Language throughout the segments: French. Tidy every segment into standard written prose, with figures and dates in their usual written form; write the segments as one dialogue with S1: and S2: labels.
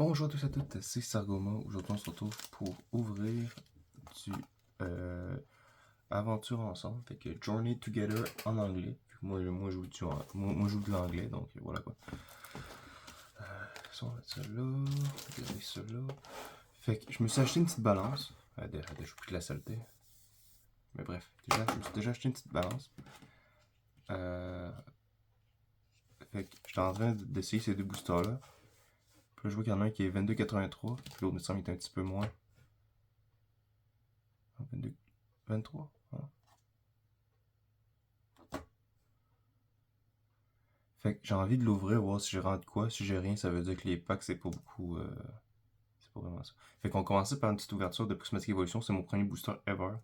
S1: Bonjour à tous et à toutes, c'est Sargoma. Aujourd'hui, on se retrouve pour ouvrir du Aventure ensemble. Fait que Journey Together en anglais. Moi, je joue moi, je joue de l'anglais, donc voilà quoi. Ça, on va mettre ça là. Regardez ça là. Fait que je me suis acheté une petite balance. Je joue plus de la saleté. Mais bref, je me suis déjà acheté une petite balance. Fait que j'étais en train d'essayer ces deux boosters là. Puis là, je vois qu'il y en a un qui est 22,83. Puis l'autre, me semble, il est un petit peu moins. 22, 23. Hein. Fait que j'ai envie de l'ouvrir, voir si j'ai rendu quoi. Si j'ai rien, ça veut dire que les packs, c'est pas beaucoup. C'est pas vraiment ça. Fait qu'on commençait par une petite ouverture de Prismatic Evolution. C'est mon premier booster ever.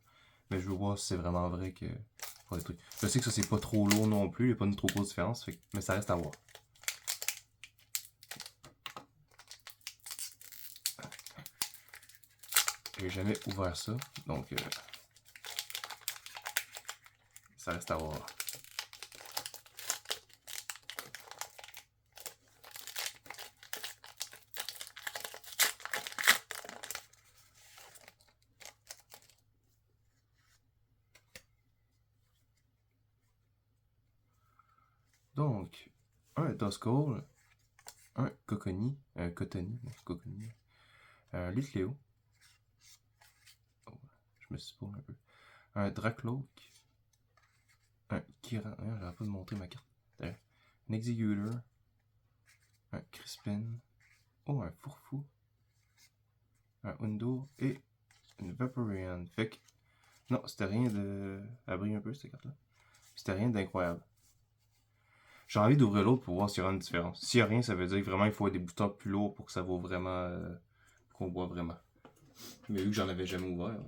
S1: Mais je veux voir si c'est vraiment vrai que. Des trucs. Je sais que ça, c'est pas trop lourd non plus. Il n'y a pas une trop grosse différence. Fait que... Mais ça reste à voir. J'ai jamais ouvert ça. Donc. Ça reste à voir. Donc, un Duskull, un Cottonee, un Litleo, oh, je me suis pas un peu, un Dracloak, un Kiran, j'aurais pas de montrer ma carte, un Executor, un Crispin, oh, un Fourfou, un Undo et une Vaporeon. Fait que, non, c'était rien de. Elle brille un peu cette carte-là. C'était rien d'incroyable. J'ai envie d'ouvrir l'autre pour voir s'il y aura une différence. S'il n'y a rien, ça veut dire que vraiment il faut des boosters plus lourds pour que ça vaut vraiment. Qu'on voit vraiment. Mais vu que j'en avais jamais ouvert,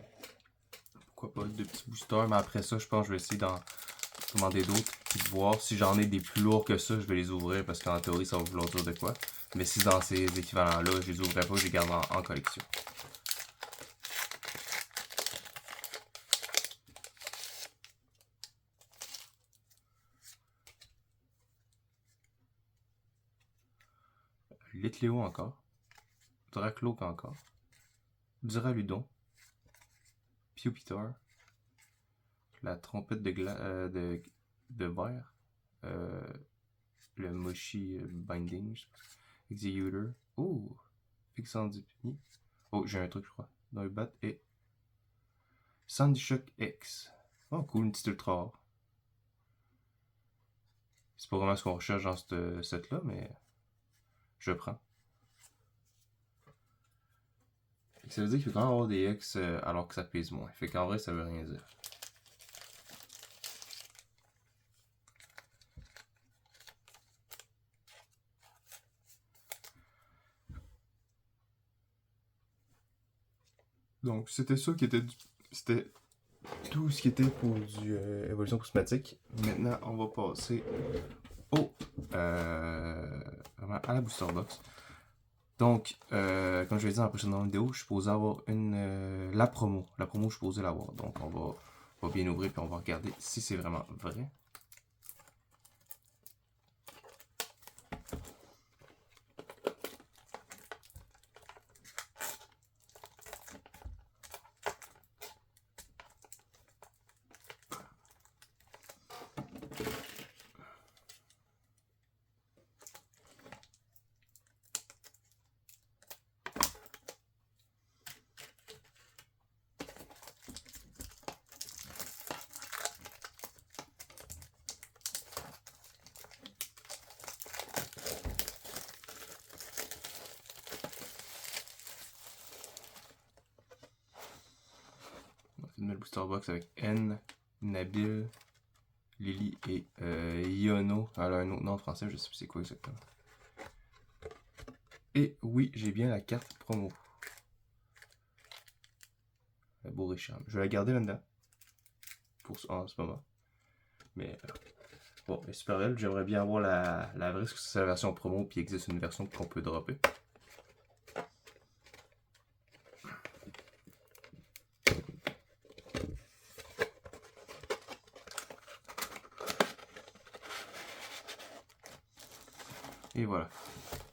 S1: pourquoi pas deux petits boosters. Mais après ça, je pense que je vais essayer d'en commander d'autres. Puis de voir si j'en ai des plus lourds que ça, je vais les ouvrir parce qu'en théorie, ça va vouloir dire de quoi. Mais si dans ces équivalents-là, je les ouvrais pas, je les garde en collection. Litleo encore. Dracloak encore. Duraludon. Pupitar. La trompette de verre. Le Moshi Binding. Executor. Oh! Fixandipini. Oh, j'ai un truc, je crois. Noibat et Sandy Shock X. Oh, cool, une petite ultra rare. C'est pas vraiment ce qu'on recherche dans ce set-là, mais je prends. Ça veut dire qu'il peut quand même avoir des X alors que ça pèse moins. Fait qu'en vrai, ça veut rien dire. Donc, c'était ça qui était C'était tout ce qui était pour du évolution prismatique. Maintenant, on va passer vraiment à la booster box. Donc, comme je l'ai dit dans la précédente vidéo, je suis supposé avoir la promo. La promo, je suis supposé l'avoir. Donc, on va bien ouvrir puis on va regarder si c'est vraiment vrai. Une nouvelle booster box avec N, Nabil, Lily et Iono. Elle a un autre nom en français, je sais plus c'est quoi exactement. Et oui, j'ai bien la carte promo. Beau Richard. Je vais la garder là-dedans. En ce moment. Mais bon, mais super belle. J'aimerais bien avoir la vraie, parce que c'est la version promo, puis il existe une version qu'on peut dropper. Et voilà.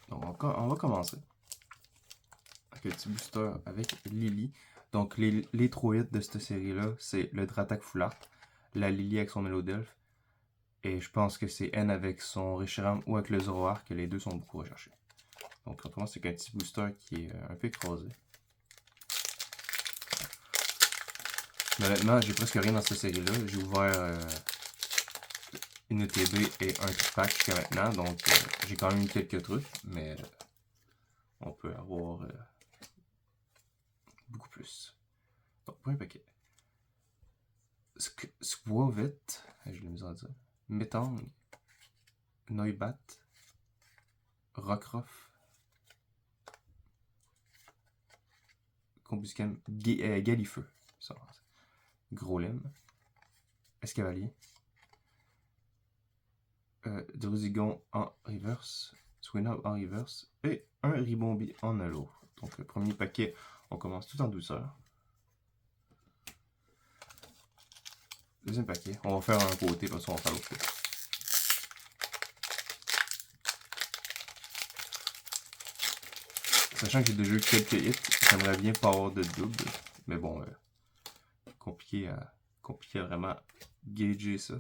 S1: Donc on va commencer. petit booster avec Lily. Donc, les 3 hits de cette série-là, c'est le Dratak Full Art, la Lily avec son Melodelph, et je pense que c'est N avec son Reshiram ou avec le Zoroark, que les deux sont beaucoup recherchés. Donc, on commence avec un petit booster qui est un peu écrasé. Mais honnêtement, j'ai presque rien dans cette série-là. J'ai ouvert une ETB et un tripack jusqu'à maintenant, donc j'ai quand même eu quelques trucs, mais on peut avoir beaucoup plus. Donc, premier paquet. Squavit, je l'ai mis à dire. Metang, Noibat, Rockruff, Combuscam, Galifeu, Grolem, Escavalier, Drusigon en reverse, Swinub en reverse et un Ribombi en halo. Donc le premier paquet, on commence tout en douceur. Deuxième paquet, on va faire un côté, parce qu'on va faire l'autre côté. Sachant que j'ai déjà eu quelques hits, j'aimerais bien pas avoir de double, mais bon, compliqué à vraiment gager ça.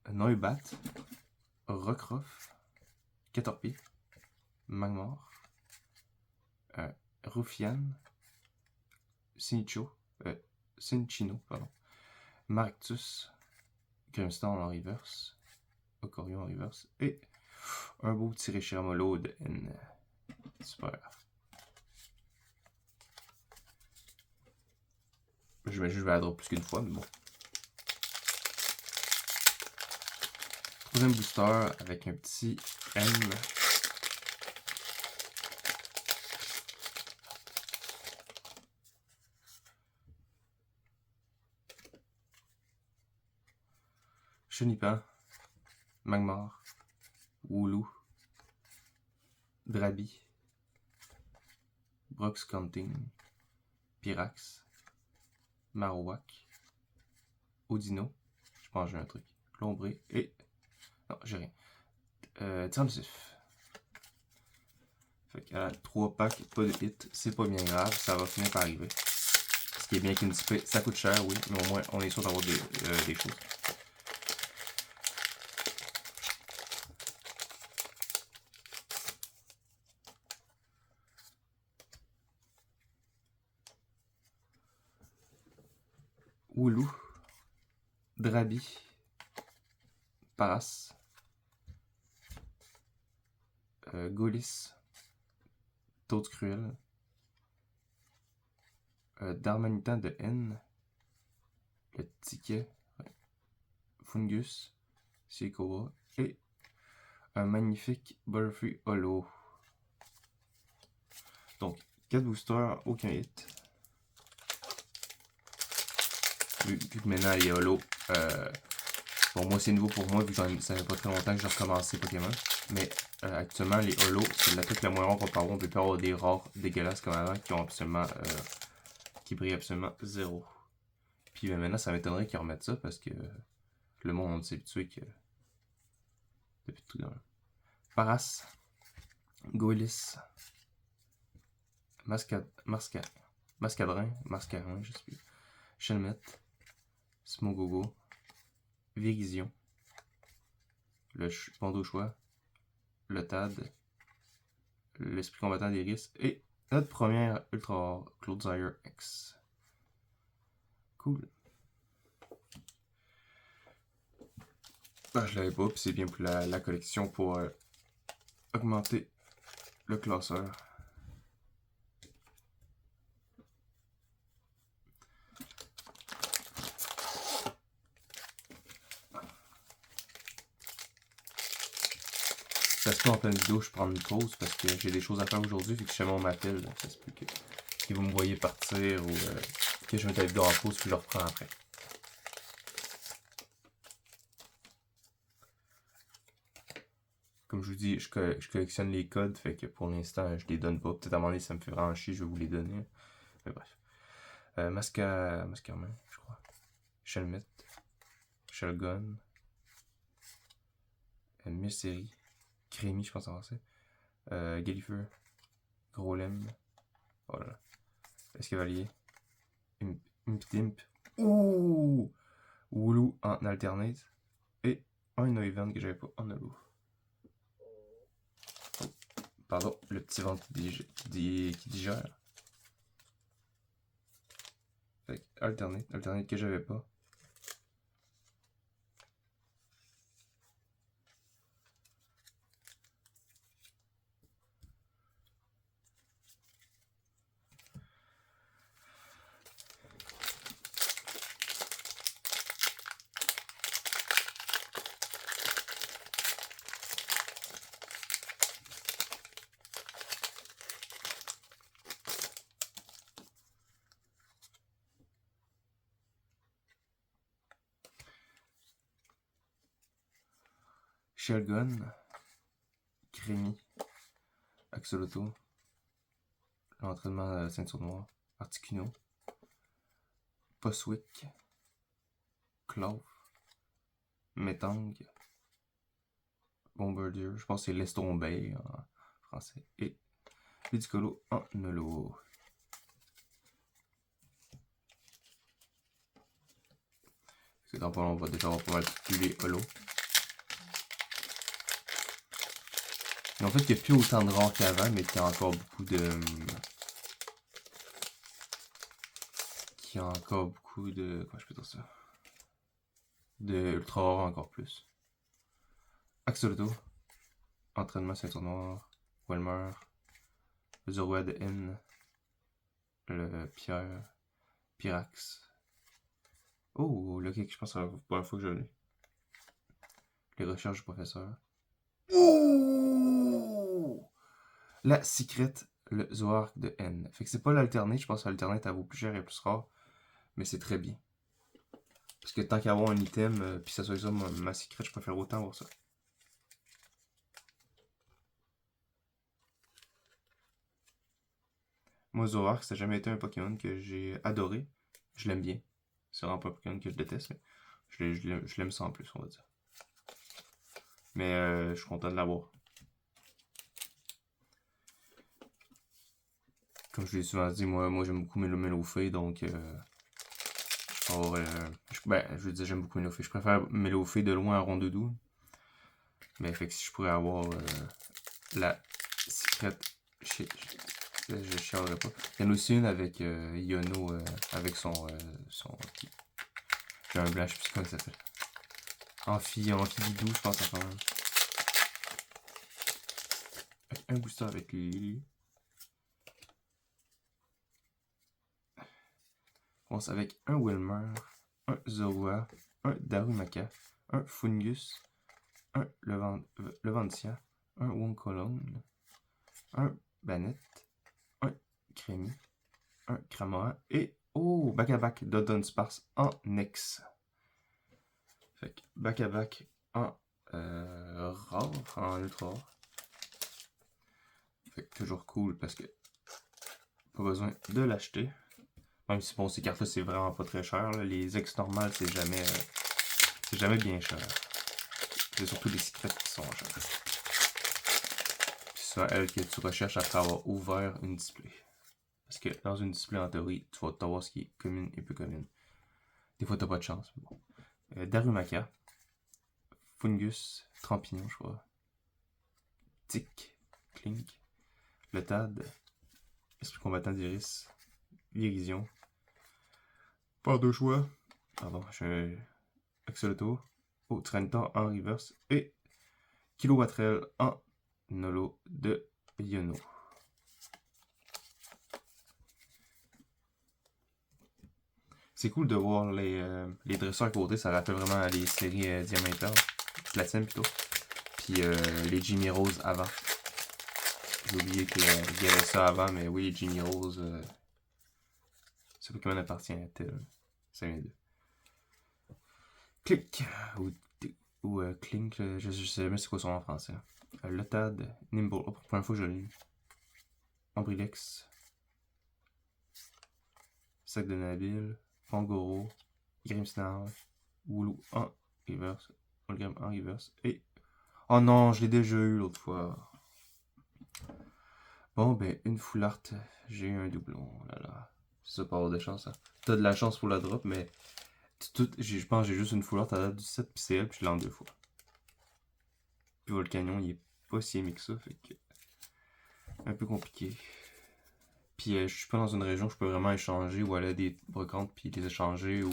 S1: Noibat, Rockruff, Caterpie, Magmar, Ruffian, Cinchino, pardon, Marctus, Grimstone en reverse, Ocorion en reverse, et un beau petit Reshiram de N. Super. Je vais la drop plus qu'une fois, mais bon. Troisième booster avec un petit M. Chenipan, Magmar, Wooloo, Drabi, Brox Counting, Pyrax, Marowak, Odino, je pense que j'ai un truc, Lombré et... non, j'ai rien. Transif. Fait que 3 packs, pas de hit, c'est pas bien grave, ça va finir par arriver. Ce qui est bien qu'une spé, ça coûte cher, oui, mais au moins on est sûr d'avoir des choses. Wooloo, Drabi, Paras, Golis, Toad Cruel, Darmanitan de N, le Ticket, Fungus, Seikoa et un magnifique Butterfree Holo. Donc, 4 boosters, aucun hit. Vu que maintenant les Holo, bon, moi c'est nouveau pour moi, vu que ça fait pas très longtemps que j'ai recommencé Pokémon. Mais actuellement, les Holo, c'est la truc la moins rare qu'on peut avoir. On peut pas avoir des rares dégueulasses comme avant qui ont absolument. Qui brillent absolument zéro. Puis maintenant, ça m'étonnerait qu'ils remettent ça parce que le monde s'est habitué que. Depuis tout d'un. Paras, Goelis, Mascadrin, je sais plus. Shelmet, Smogogo, Virizion, le Pondochois, le Tad, l'Esprit Combattant d'Iris et notre première Ultra Rare, Clodsire X. Cool. Ah, je l'avais pas, puis c'est bien pour la collection pour augmenter le classeur. Ça se peut en pleine vidéo, je prends une pause parce que j'ai des choses à faire aujourd'hui, vu que chez moi on m'appelle. Ça se peut que vous me voyez partir ou que je mette la vidéo en pause puis je reprends après. Comme je vous dis, je collectionne les codes, fait que pour l'instant je les donne pas. Peut-être à un moment donné ça me fait vraiment chier, je vais vous les donner. Mais bref. Mascarmin, je crois. Shelmet, Shelgon, Mystery, Crémy, je pense en français. Galifeu, Gros lemme. Oh là là. Escavalier. Imp. Ouh! Wooloo en alternate. Et un event que j'avais pas en holo. Oh, pardon, le petit ventre qui digère. Fait que alternate que j'avais pas. Shelgon, Crémy, Axolotl, l'entraînement ceinture noire, Articuno, Postwick, Clove, Metang, Bombardier, je pense que c'est l'estombé en français, et Ludicolo en holo. Dans pas long, on va déjà avoir pas mal tous les holos. Et en fait, il n'y a plus autant de rares qu'avant, mais qu'il y a encore beaucoup de. Comment je peux dire ça? De ultra rares encore plus. Axolotl, entraînement ceinture noire, Welmer, le Zorua de N, le Pierre, Pyrax. Oh, le kick, je pense que c'est la première fois que je l'ai. Les recherches du professeur. Oh! La Secret, le Zoark de N. Fait que c'est pas l'alternate, je pense que l'alternate elle vaut plus cher et plus rare. Mais c'est très bien. Parce que tant qu'à avoir un item, puis ça soit ça, ma Secret, je préfère autant avoir ça. Moi, Zoark, ça n'a jamais été un Pokémon que j'ai adoré. Je l'aime bien. C'est vraiment pas un Pokémon que je déteste, mais je l'aime ça en plus, on va dire. Mais je suis content de l'avoir. Comme je l'ai souvent dit, moi j'aime beaucoup Melofée, donc je veux dire j'aime beaucoup Melofée. Je préfère Melofée de loin à Rondoudou. Mais fait que si je pourrais avoir la Secret, je chialerais pas. Il y en a aussi une avec Yono, avec son j'ai un blanc, je sais plus comment ça s'appelle. Amphibidou, je pense, enfin. Un booster avec Lily. On commence avec un Wilmer, un Zorua, un Darumaka, un Fungus, un Levantia, un Wonkolon, un Banette, un Crémy, un Cramoran et oh, back-à-back Dodon Sparse en Nex. Fait que back-à-back en rare, en ultra rare. Fait que toujours cool parce que pas besoin de l'acheter. Même si bon, ces cartes-là, c'est vraiment pas très cher. Là. Les ex normales, c'est jamais bien cher. C'est surtout les secrets qui sont chers. Puis c'est elle que tu recherches après avoir ouvert une display. Parce que dans une display, en théorie, tu vas t'avoir ce qui est commune et peu commune. Des fois, t'as pas de chance. Bon. Darumaka, Fungus, Trampignon, je crois. Tic, Clink, le Tad, Esprit combattant d'Iris, L'Irision. Pas de choix. Pardon, je Axolotl, Trenton en reverse et Kilowatrel en holo de Yono. C'est cool de voir les dresseurs à côté, ça rappelle vraiment les séries Diamant et Perle, Platine plutôt. Puis les Jimmy Rose avant. J'ai oublié qu'il y avait ça avant, mais oui, les Jimmy Rose, ce Pokémon appartient à tel. Ça vient d'eux. Click ou Clink, je sais jamais c'est quoi son nom en français. Lotad, Nimble, pour la première fois que je l'ai lu. Ambrilex, Sac de Nabil, Pangoro, Grimmsnarl, Wooloo en reverse, Holgram en reverse, et... Oh non, je l'ai déjà eu l'autre fois. Bon, ben, une full art, j'ai eu un doublon. Oh là là. C'est ça, pas avoir de chance. Hein. T'as de la chance pour la drop, mais je pense que j'ai juste une full art à date du 7 puis CL, puis je l'ai en 2 fois. Puis Volcanion, il est pas si aimé que ça, fait que. Un peu compliqué. Puis je suis pas dans une région où je peux vraiment échanger ou aller à des brocantes puis les échanger ou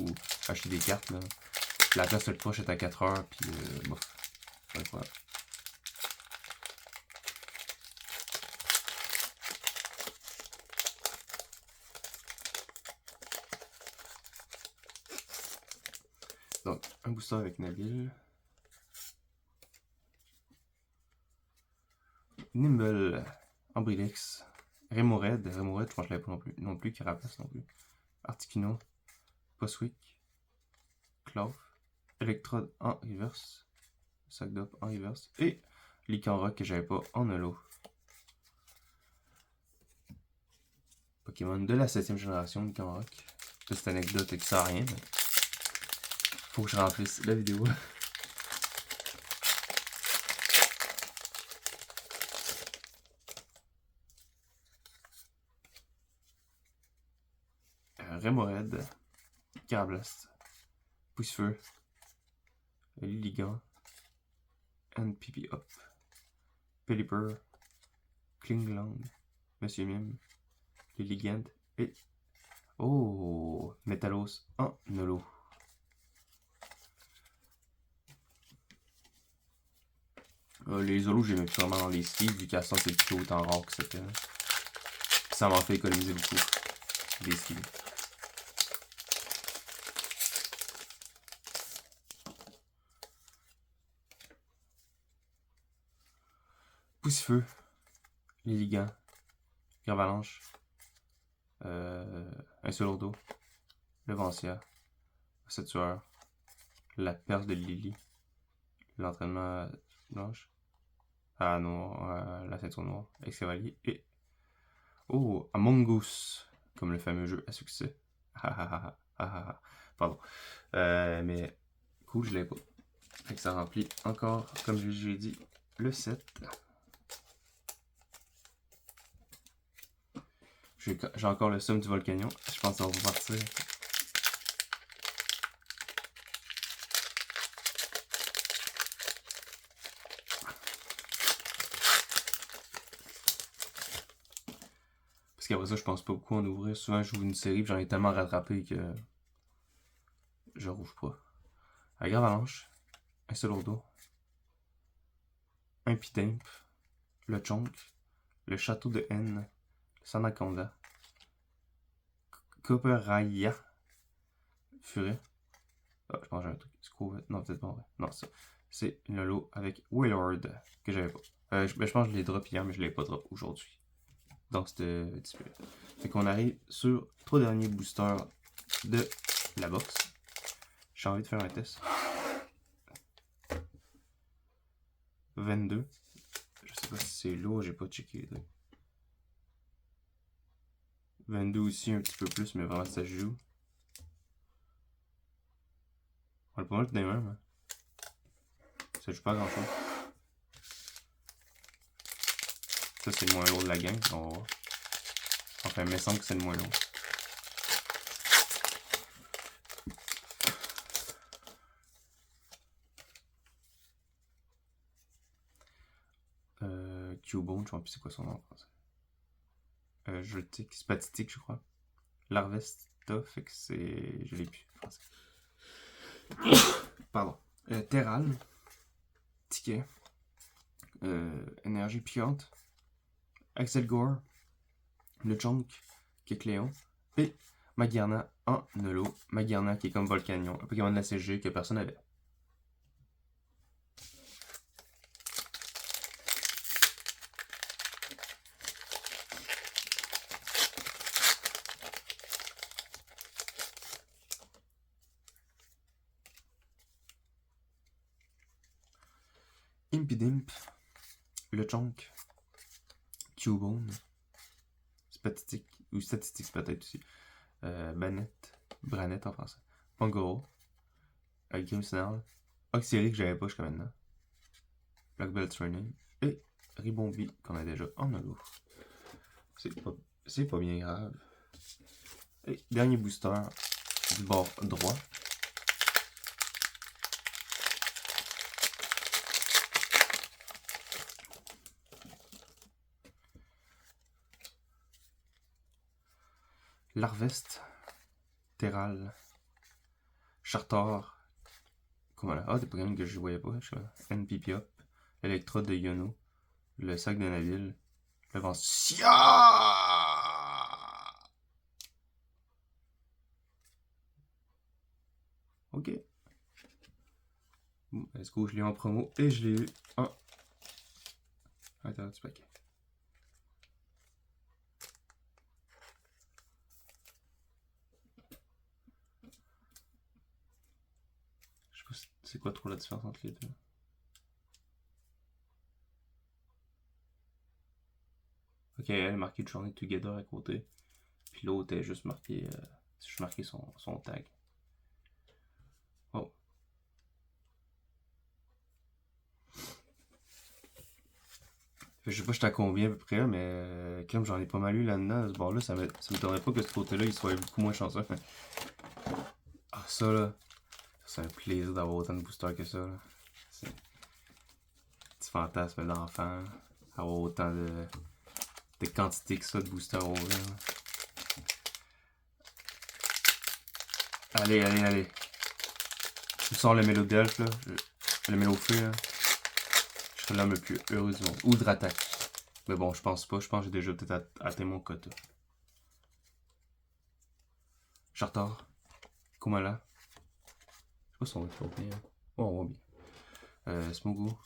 S1: acheter des cartes. Là. La place de poche est à 4 heures, puis bof. Ouais. Donc, un booster avec Nabil. Nimble, Ambrylix, Remoraid, je pense que je l'avais pas non plus, Carapace non plus. Articuno, Postwick, Clough, Electrode en reverse, Sagdop en reverse, et Lycanroc que j'avais pas en holo. Pokémon de la 7ème génération, Lycanroc. Petite anecdote qui sert à rien, mais faut que je remplisse la vidéo. Remoraid, Carablast, Poussefeu, Lilligant, NPP Up, Pelipper, Klinglang, Monsieur Mime, Lilligant et oh, Metalos en holo. Les holos, j'ai mis sûrement dans les sleeves, vu qu'à ça, c'est plus autant rare que c'était. Ça m'en fait économiser beaucoup, des sleeves. Poussefeu, Lilligant, Gravalanche, un Solordo, Levancia, Setueur, la perle de Lily, l'entraînement blanche, la ceinture noire, Ex-Cavalier et oh, Among Us, comme le fameux jeu à succès. Pardon. Mais cool, je l'ai pas. Fait que ça remplit encore, comme j'ai dit, le 7. J'ai encore le somme du Volcanion. Je pense que ça va partir. Parce qu'après ça, je pense pas beaucoup en ouvrir. Souvent, j'ouvre une série, j'en ai tellement rattrapé que je rouvre pas. La Gravalanche, un Solordo, un Pidimp, le Chonk, le Château de N, le Sanaconda, Copperaya, Furet. Ah, je pense que j'ai un truc. Non, peut-être pas vrai. Non, ça. C'est une lot avec Wailord que j'avais pas. Je pense que je l'ai drop hier, mais je l'ai pas drop aujourd'hui. Dans ce display. Fait qu'on arrive sur 3 derniers boosters de la box. J'ai envie de faire un test. 22. Je sais pas si c'est lourd, j'ai pas checké les trucs. 22 aussi, un petit peu plus, mais vraiment ça joue. On va pas mettre des mêmes. Hein. Ça joue pas grand chose. Ça, c'est le moins lourd de la gang. On va voir. Enfin, il me semble que c'est le moins lourd. Cubone, je sais plus c'est quoi son nom en français. Joltic, Spatitique, je crois. Larvesta, fait que c'est. Je l'ai plus en français. Pardon. Terral. Ticket. Énergie piquante. Axel Gore. Le Chonk, qui est Cléon. Et Magarna en holo. Magarna qui est comme Volcanion. Un Pokémon de la CG que personne n'avait. Impidimp, le Chonk, Cubone, Statistique, ou Statistique peut-être aussi, Branette en français, Pongoro, Grimmsnarl, Oxyrie que j'avais pas jusqu'à maintenant, Black Belt Training, et Ribombi qu'on a déjà en holo. C'est pas bien grave. Et dernier booster du bord droit. Larvest, Terral, Chartor, comment là? Ah, des Pokémon que je voyais pas. NPP Up, Electrode de Yono, le sac de Nabil, le Ventia. Ok. Let's go, je l'ai en promo et je l'ai eu en. Attends, du paquet. Je sais pas c'est quoi trop la différence entre les deux. Ok, elle est marquée Journey Together à côté. Puis l'autre est juste marqué. Juste marqué son tag. Oh. Je sais pas j'étais à combien à peu près, mais comme j'en ai pas mal eu là-dedans, ce bord-là, ça m'étonnerait pas que ce côté-là, il soit beaucoup moins chanceux. Ah, ça là, c'est un plaisir d'avoir autant de boosters que ça. Là. C'est un petit fantasme d'enfant, avoir autant de quantité que ça de boosters au ouvrir. Allez, allez, allez. Je me sors le mélo d'elfe, là. Le mélo feu, là. Je serais l'homme le plus heureux du monde. Ou de Dratak. Mais bon, je pense pas. Je pense que j'ai déjà peut-être atteint mon quota. Chartor. Kumala. Je sais pas si on va trop bien. Oh, on va bien. Smogo.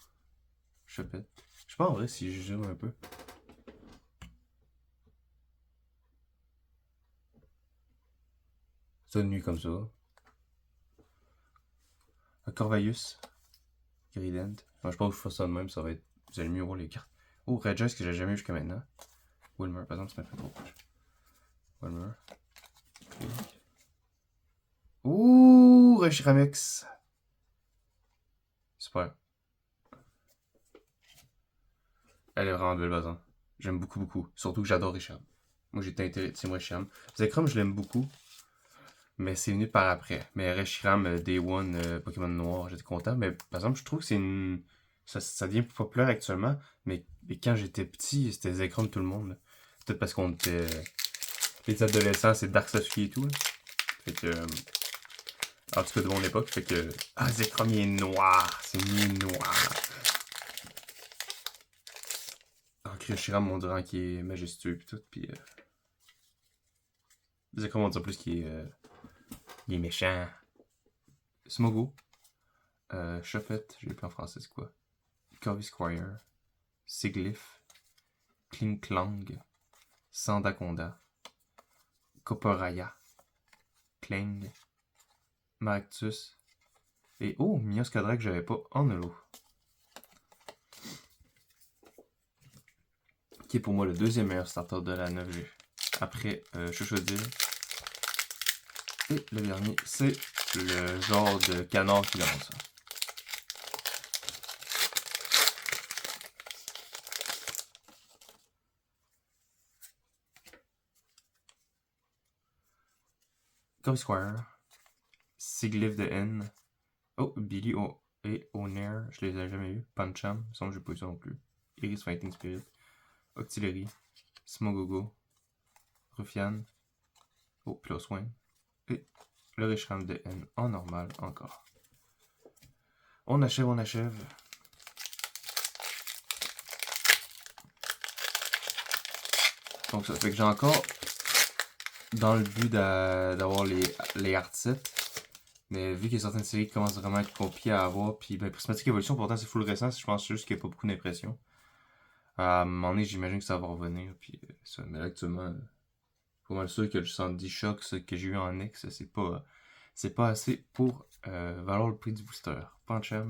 S1: Chopette. Je sais pas en vrai si je joue un peu. C'est une nuit comme ça. Corvalius. Grident. Enfin, je pense que je fasse ça de même, ça va être. Vous allez mieux voir les cartes. Oh, Regis que j'ai jamais eu jusqu'à maintenant. Wilmer, par exemple, c'est ma fait trop proche. Wilmer. Ouh, Reshiramix. Super. Elle est vraiment belle, Bazan. J'aime beaucoup, beaucoup. Surtout que j'adore Reshiram. Moi, j'ai teinté Team Reshiram. Zekrom, je l'aime beaucoup. Mais c'est venu par après. Mais Reshiram, Day One, Pokémon Noir, j'étais content. Mais par exemple, je trouve que c'est une. Ça devient plus populaire actuellement. Mais quand j'étais petit, c'était Zekrom tout le monde. Peut-être parce qu'on était. Les adolescents, c'est Dark Sasuke et tout. Là. Fait que. En tout cas, de mon époque. Fait que. Ah, Zekrom, il est noir. C'est mieux noir. Alors que Reshiram, on dirait qu'il est majestueux pis tout. Puis. Zekrom, on dirait plus qu'il est. Il est méchant. Smogo. Chopette, j'ai plus en français, c'est quoi? Corby Squire. Siglif. Klinklang. Sandaconda. Coporaya. Kling. Maractus. Et oh, Mioscadra que j'avais pas en holo. Qui est pour moi le deuxième meilleur starter de la 9G. Après Chochodile. Et le dernier, c'est le genre de canard qui lance. Corby Squire. Siglif de N. Oh, Billy et Onair, je les ai jamais eu. Pancham, il semble que j'ai pas eu ça non plus. Iris Fighting Spirit. Octillery. Smogogo. Rufian. Oh, Plosswing. Et le Reshiram de N en normal encore. On achève, on achève. Donc ça fait que j'ai encore dans le but d'avoir les art sets. Mais vu qu'il y a certaines séries qui commencent vraiment à être compliquées à avoir, puis ben, Prismatic Evolution, pourtant c'est full récent, je pense juste qu'il n'y a pas beaucoup d'impression. À un moment donné, j'imagine que ça va revenir, puis ça. Mais là, actuellement, pas mal sûr que le 70 Shocks que j'ai eu en X, c'est pas assez pour valoir le prix du booster. Pancham,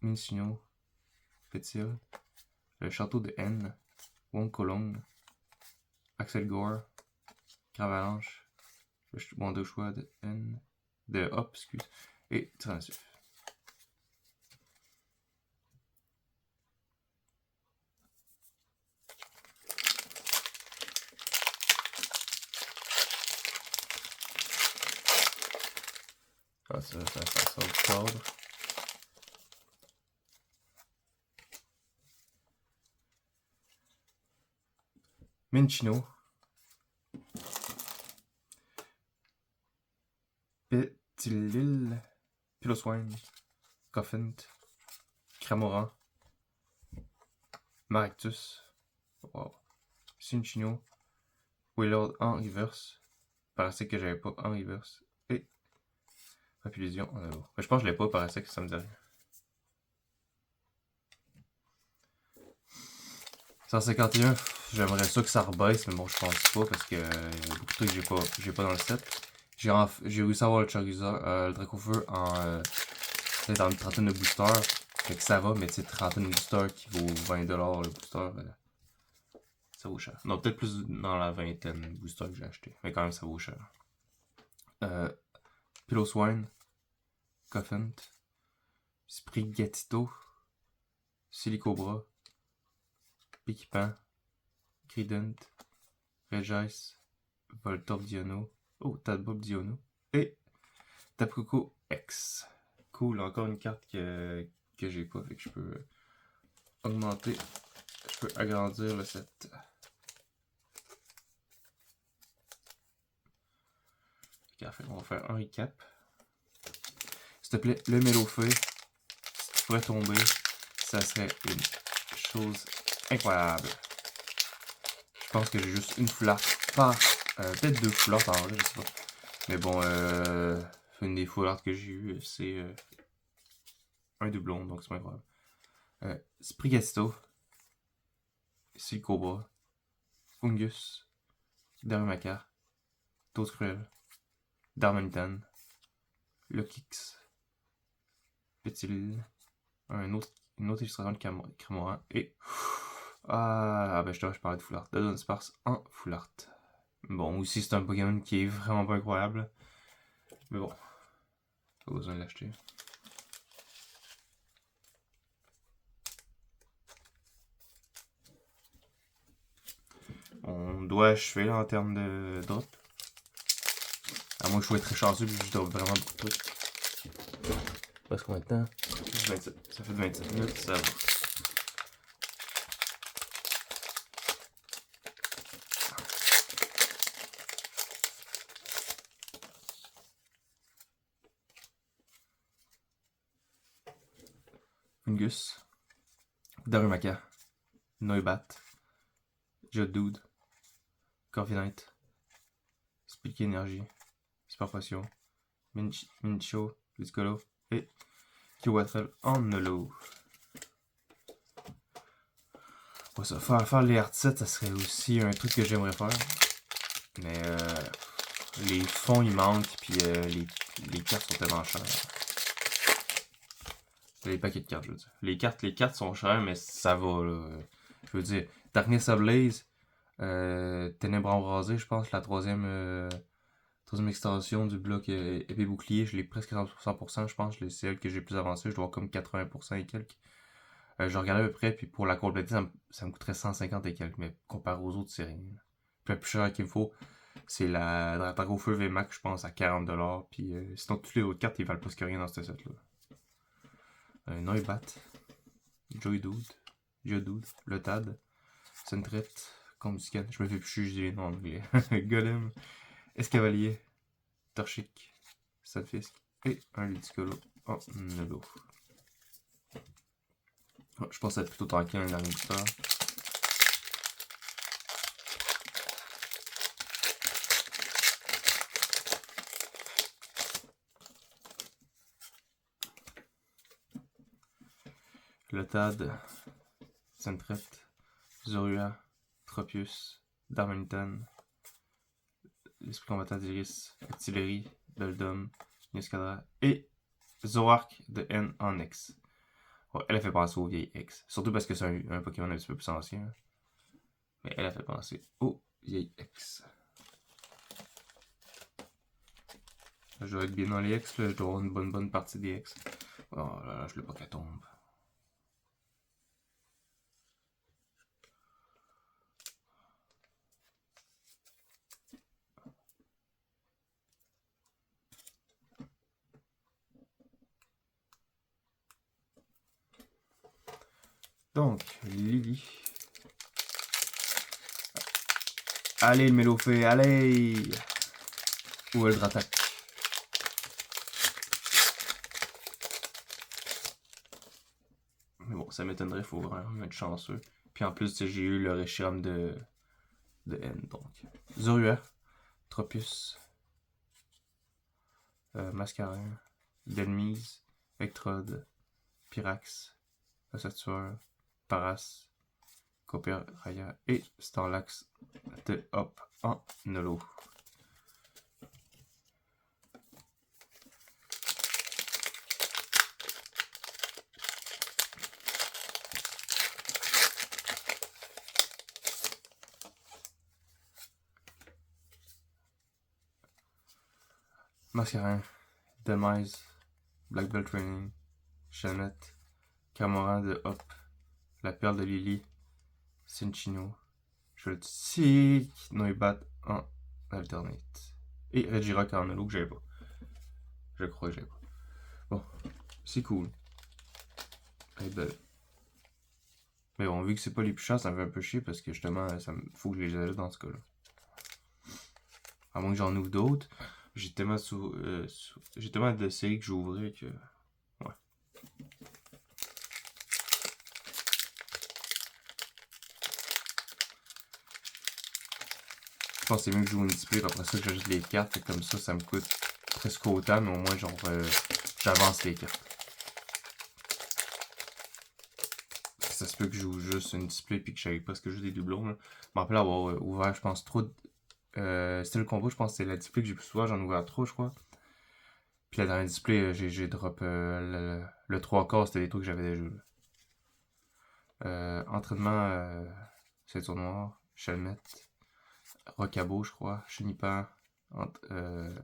S1: Mincino, Petil, le château de N, Wonkolong, Axel Gore, Gravalanche, le Wandochois de N, de Hop, excuse, et Tyrannosif. Ça va faire ça au cadre. Minchino. Petilil. Piloswine. Coffin. Cramoran. Maractus. Wow. Cinchino. Wailord en reverse. Paraissait que j'avais pas en reverse. Et Rapulsion en holo. Je pense que je l'ai pas, paraissait que ça me dit rien. 151, j'aimerais ça que ça rebaisse, mais bon, je pense pas parce que y a beaucoup de trucs que j'ai pas dans le set. J'ai réussi à avoir le Charizard, le Dracofeu dans une trentaine de boosters. Fait que ça va, mais tu sais, trentaine de boosters qui vaut 20$ le booster, ça vaut cher. Non, peut-être plus dans la vingtaine de boosters que j'ai acheté, mais quand même, ça vaut cher. Piloswine, Coffin, Sprigatito, Silicobra, Piquipan, Grident, Regis, Voltorb Diono, oh, Tadbob Diono, et Tapu Koko X. Cool, encore une carte que j'ai pas, fait que je peux augmenter, je peux agrandir le set. Fait, on va faire un recap. S'il te plaît, le Mélofeu, si tu pourrais tomber, ça serait une chose incroyable. Je pense que j'ai juste une foularte par... peut-être deux foulartes en vrai, je sais pas. Mais bon, une des foulartes que j'ai eues, c'est un doublon, donc c'est pas incroyable. Sprigatito, Silcobra, Fungus, Darumaka, Toadcruel, Darmanitan, Lokix, Petil, une autre illustration de Cramoran et... Ah, ben je parlais de Foulard. Dadon Sparse en Foulard. Bon, aussi c'est un Pokémon qui est vraiment pas incroyable. Mais bon, pas besoin de l'acheter. On doit achever là, en termes de drop. À moins que je sois très chanceux puis je drop vraiment beaucoup de trucs. Parce qu'on a le temps. 27. Ça fait 27 minutes, ça va. Fungus, Darumaka, Noibat, Geodude, Corviknight, Speak Energy, Super Potion, Mincho, Liscolo et Kiwatrel en holo. Ouais, ça, faire les hard sets, ça serait aussi un truc que j'aimerais faire. Mais les fonds ils manquent, puis les cartes sont tellement chères. Les paquets de cartes, je veux dire. Les cartes sont chères, mais ça va, là. Je veux dire, Darkness Ablaze, Ténèbres Embrasées, je pense, la troisième extension du bloc épée bouclier, je l'ai presque à 100%, je pense. C'est celle que j'ai plus avancée, je dois avoir comme 80% et quelques. Je regardais à peu près, puis pour la compléter, ça me coûterait 150 et quelques, mais comparé aux autres, c'est rien. Puis la plus chère qu'il me faut, c'est la Dracofeu VMAX, je pense, à 40$. Puis sinon, toutes les autres cartes, ils valent presque rien dans ce set-là. Noibat, Geodude, Lotad, Sentret, Combuscan, je me fais plus juger les noms en anglais. Golem, Escavalier, Torchic, Sadfisk et un Ludicolo en holo. Oh, je pense être plutôt tranquille un dernier booster. Lotad, Sentret, Zorua, Tropius, Darmanitan, l'esprit combattant d'Iris, Artillerie, Beldum, Niskadra et Zoroark de N en X. Ouais, elle a fait penser au vieil X. Surtout parce que c'est un Pokémon un petit peu plus ancien. Mais elle a fait penser au vieil X. Je dois être bien dans les X, là. Je dois avoir une bonne partie des X. Oh là là, je veux pas qu'elle tombe. Donc, Lily. Allez, le Mélofée, allez! Ou Eldratak. Mais bon, ça m'étonnerait, il faut vraiment être chanceux. Puis en plus, j'ai eu le Reshiram de N, donc. Zorua, Tropius, Mascarin, Delmise, Vectrode, Pyrax, Assature, Paras, Copperaya et Starlax de Hop en Nolo. Mascarin, Demise, Black Belt Training, Chanette, Camoran de Hop, La Perle de Lily, Cinchino, Joltik, Noibat en alternate. Et Regirock en holo que j'avais pas. Je crois que j'avais pas. Bon, c'est cool. Elle est belle. Mais bon, vu que c'est pas les plus chers, ça me fait un peu chier parce que justement, faut que je les ajoute dans ce cas-là. À moins que j'en ouvre d'autres. J'ai tellement j'ai tellement de séries que j'ouvrais que. Ouais. Je pense que c'est mieux que je joue une display, après ça que j'ajoute les cartes, et comme ça me coûte presque autant, mais au moins genre j'avance les cartes. Ça se peut que je joue juste une display puis que j'avais presque juste des doublons. Là. Je me rappelle avoir ouvert, je pense, trop de. C'était le combo, je pense que c'est la display que j'ai plus souvent, j'en ai ouvert trop, je crois. Puis la dernière display, j'ai drop le 3 quarts, c'était des trucs que j'avais déjà. Entraînement, ceinture noire, Chalmette, Rocabo, je crois, Chenipan,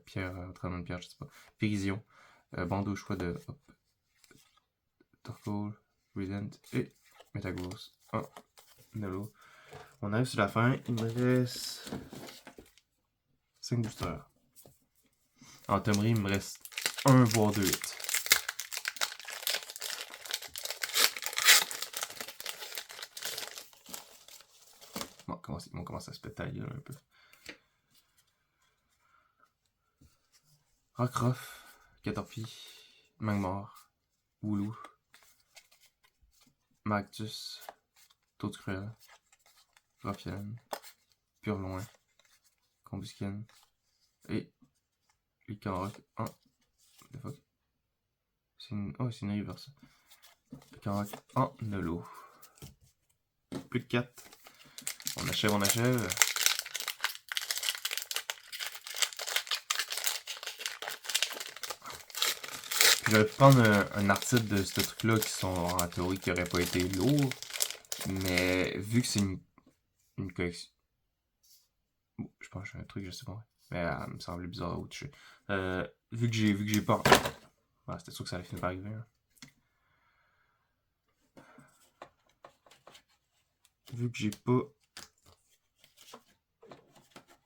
S1: Pierre, entraînement de Pierre, je sais pas, Pérision, bandeau choix de Hop, Torkoal, Redent et Metagross. Oh, Nolo. On arrive sur la fin, il me reste 5 boosters. En Tommery, il me reste 1 voire 2 hits. Bon, on commence à se péter la gueule un peu. Rockruff, Caterpie, Magmar, Wooloo, Mactus, Toadcruel, Raffian, Purloin, Combusken et Lycanroc en. C'est une. Oh, c'est une reverse. Lycanroc en holo. Plus de 4. On achève, on achève. Puis je vais prendre un article de ce truc-là qui sont en théorie qui n'aurait pas été lourd. Mais vu que c'est une collection. Bon, je pense que j'ai un truc, je sais pas. Mais elle me semblait bizarre au toucher. Vu que j'ai pas. Ouais, c'était sûr que ça allait finir par arriver. Hein. Vu que j'ai pas.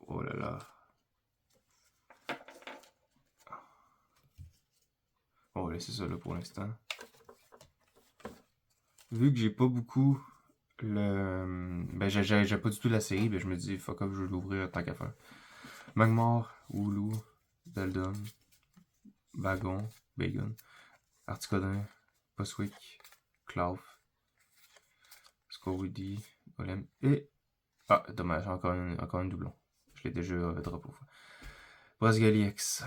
S1: Oh là là. On va laisser ça là pour l'instant. Vu que j'ai pas beaucoup ben j'ai pas du tout la série, ben je me dis fuck off, je vais l'ouvrir tant qu'à faire. Magmar, Wooloo, Beldum, Bagon, Articodin, Postwick, Clough, Scorudy, Golem et. Ah, dommage, encore une doublon. Je l'ai déjà drop au fois. Brasgaliex.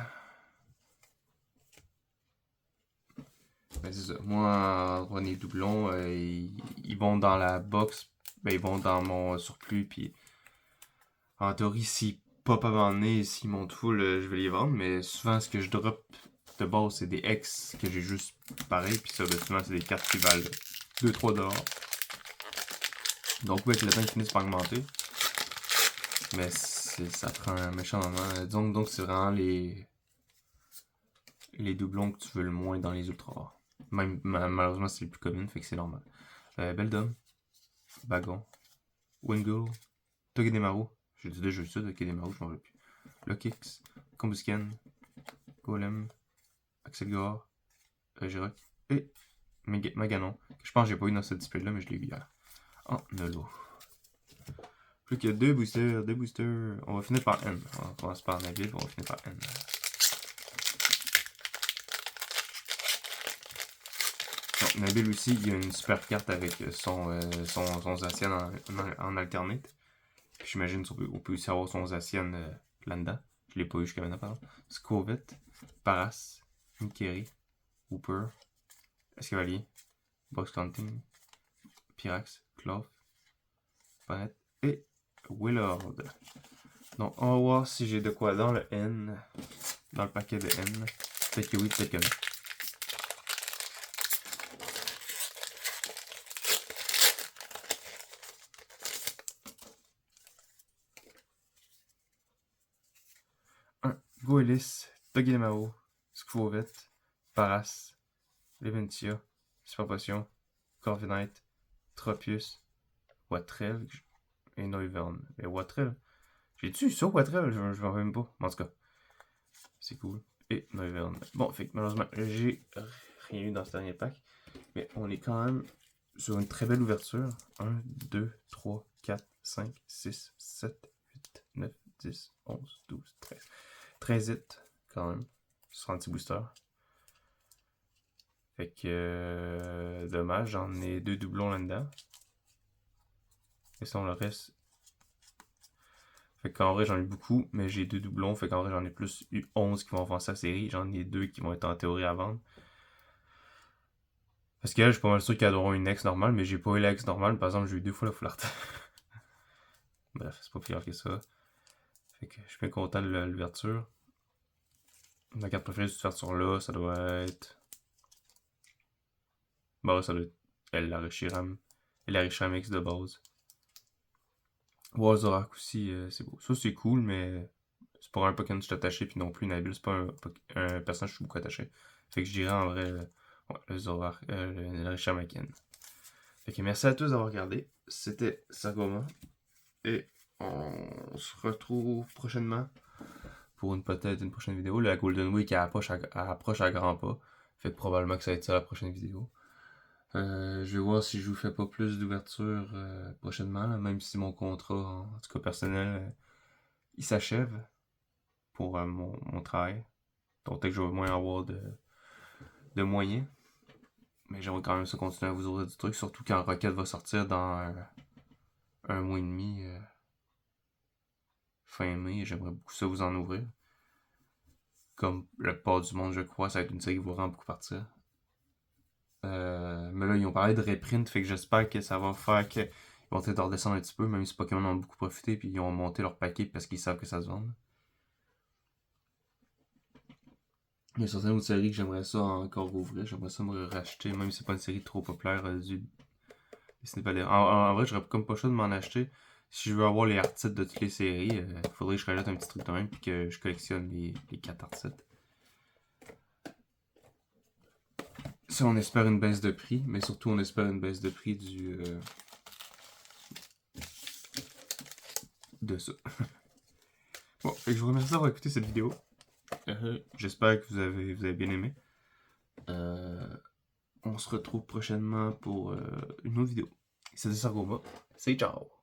S1: Ben c'est ça. Moi, on est doublons, ils vont dans la box, ben ils vont dans mon surplus, puis en théorie, s'ils pop à un moment donné, s'ils montent full, je vais les vendre, mais souvent, ce que je drop de base, c'est des X que j'ai juste pareil, puis ça, ben, souvent, c'est des cartes qui valent 2-3 $. Donc, oui, avec le temps, ils finissent par augmenter. Mais ça prend un méchant moment. Donc c'est vraiment les doublons que tu veux le moins dans les ultras rares. Même, malheureusement, c'est les plus communes, fait que c'est normal. Beldum, Bagon, Wingull, Togedemaru. J'ai déjà eu ça, Togedemaru, je m'en rappelle plus. Lokix, Combusken, Golem, Axelgor, Regirock et Maganon. Je pense que j'ai pas eu dans ce display-là, mais je l'ai eu hier. Oh, Nolo. Plus qu'il y a deux boosters. On va finir par N. On va commencer par Nabil, on va finir par N. Donc, Nabil aussi, il y a une super carte avec son Zacian en alternate. J'imagine qu'on peut aussi avoir son Zacian là-dedans. Je l'ai pas eu jusqu'à maintenant, pardon. Scovet, Paras, Mikeri, Hooper, Escavalier, Box Counting, Pyrax, Cloth, Bonnet et Willard. Donc, on va voir si j'ai de quoi dans le N, dans le paquet de N. Peut-être que oui, peut-être que non. Goelis, Togilemao, Skwovet, Paras, Leventia, Super Potion, Corviknight, Tropius, Watrel et Noivern. Mais Watrel, j'ai-tu ça Watrel? Je m'en rappelle même pas. En tout cas, c'est cool. Et Noivern. Bon, fait que malheureusement, j'ai rien eu dans ce dernier pack. Mais on est quand même sur une très belle ouverture. 1, 2, 3, 4, 5, 6, 7, 8, 9, 10, 11, 12, 13. 13 hits, quand même. 60 boosters. Fait que... dommage, j'en ai 2 doublons là-dedans. Et sinon, le reste... Fait qu'en vrai, j'en ai beaucoup, mais j'ai 2 doublons. Fait qu'en vrai, j'en ai plus eu 11 qui vont avancer la série. J'en ai 2 qui vont être en théorie à vendre. Parce que là, je suis pas mal sûr qu'il y aura une ex normale, mais j'ai pas eu l'ex normale. Par exemple, j'ai eu 2 fois la full art. Bref, c'est pas pire que ça. Fait que je suis bien content de l'ouverture. Ma carte préférée de cette ouverture-là, ça doit être... Bah, ça doit être Elarishiram. Elarishiram X de base. Wazorak aussi, c'est beau. Ça, c'est cool, mais c'est pas un Pokémon que je suis attaché, puis non plus Nabil, c'est pas un personnage que je suis beaucoup attaché. Fait que je dirais en vrai, ouais, le Zorak, l'Elarishiram Aken. Fait que merci à tous d'avoir regardé. C'était Sagoma. Et on se retrouve prochainement pour peut-être une prochaine vidéo. La Golden Week elle approche à grands pas. Fait que probablement que ça va être ça la prochaine vidéo. Je vais voir si je vous fais pas plus d'ouverture prochainement, là, même si mon contrat, en tout cas personnel, il s'achève pour mon travail. Donc peut-être que je vais moins avoir de moyens. Mais j'aimerais quand même ça continuer à vous ouvrir du truc, surtout quand Rocket va sortir dans un mois et demi, fin mai. J'aimerais beaucoup ça vous en ouvrir. Comme la plupart du monde, je crois, ça va être une série qui va vraiment beaucoup partir. Mais là, ils ont parlé de reprint, fait que j'espère que ça va faire qu'ils vont peut-être redescendre un petit peu, même si Pokémon en ont beaucoup profité, puis ils ont monté leur paquet parce qu'ils savent que ça se vend. Il y a certaines autres séries que j'aimerais ça encore ouvrir, j'aimerais ça me racheter, même si c'est pas une série trop populaire du Disney Valley. En vrai, j'aurais comme pas le choix de m'en acheter. Si je veux avoir les artistes de toutes les séries, il faudrait que je rajoute un petit truc de même, puis que je collectionne les 4 artistes. Ça, on espère une baisse de prix, mais surtout on espère une baisse de prix de ça. Bon, je vous remercie d'avoir écouté cette vidéo. J'espère que vous avez bien aimé. On se retrouve prochainement pour une autre vidéo. C'était Sargoma. C'est ciao!